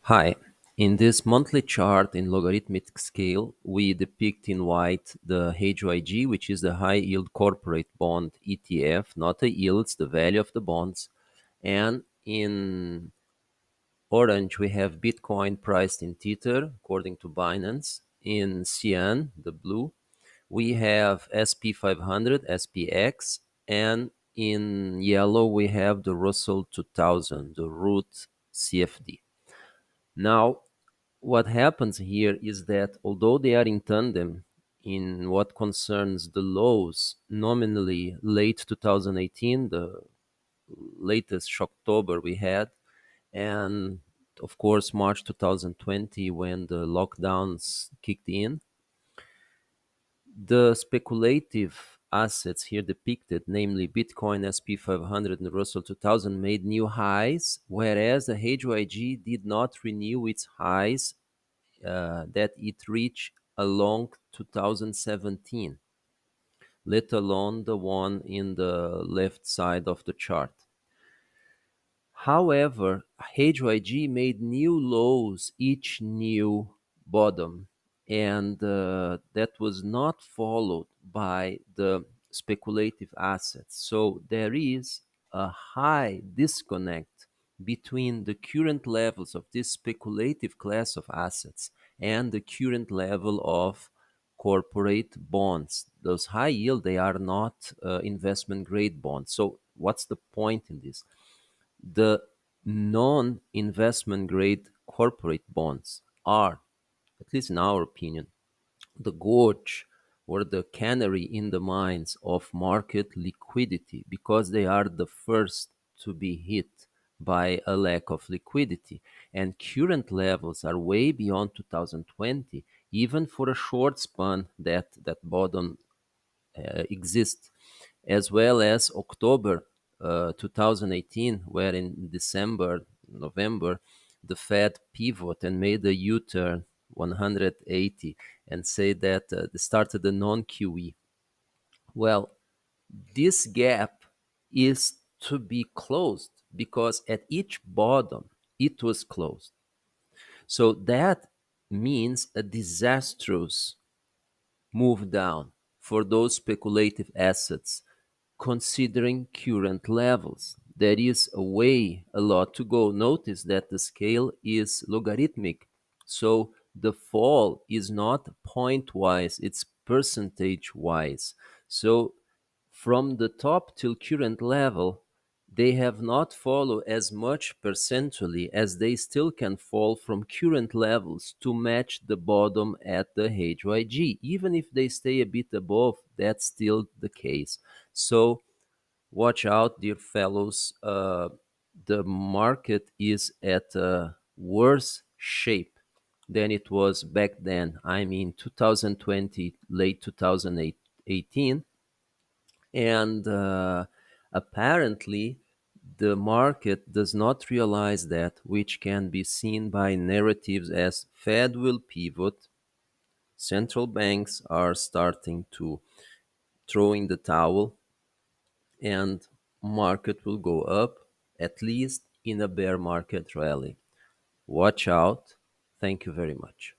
Hi. In this monthly chart in logarithmic scale, we depict in white the HYG, which is the high yield corporate bond ETF, not the yields, the value of the bonds. And in orange, we have Bitcoin priced in Tether, according to Binance. In cyan, the blue, we have SP 500, SPX, and in yellow, we have the Russell 2000, the RUT CFD. Now, what happens here is that although they are in tandem in what concerns the lows, nominally late 2018, the latest Shocktober we had, and of course March 2020 when the lockdowns kicked in, the speculative assets here depicted, namely Bitcoin, SP 500, and Russell 2000, made new highs, whereas the HYG did not renew its highs that it reached along 2017, let alone the one in the left side of the chart. However, HYG made new lows each new bottom, and that was not followed by the speculative assets. So there is a high disconnect between the current levels of this speculative class of assets and the current level of corporate bonds. Those high yield, they are not investment grade bonds. So what's the point in this? The non-investment grade corporate bonds are, at least in our opinion, the gorge or the canary in the mines of market liquidity, because they are the first to be hit by a lack of liquidity. And current levels are way beyond 2020, even for a short span that bottom exist, as well as October 2018, where in December, November, the Fed pivot and made a U-turn 180 and say that they started a non-QE. Well, this gap is to be closed because at each bottom it was closed. So that means a disastrous move down for those speculative assets considering current levels. There is a way a lot to go. Notice that the scale is logarithmic. So the fall is not point-wise, it's percentage-wise. So from the top till current level, they have not followed as much percentually as they still can fall from current levels to match the bottom at the HYG. Even if they stay a bit above, that's still the case. So watch out, dear fellows. The market is at a worse shape than it was back then. I mean, 2020, late 2018, and apparently the market does not realize that, which can be seen by narratives as Fed will pivot, central banks are starting to throw in the towel, and market will go up, at least in a bear market rally. Watch out. Thank you very much.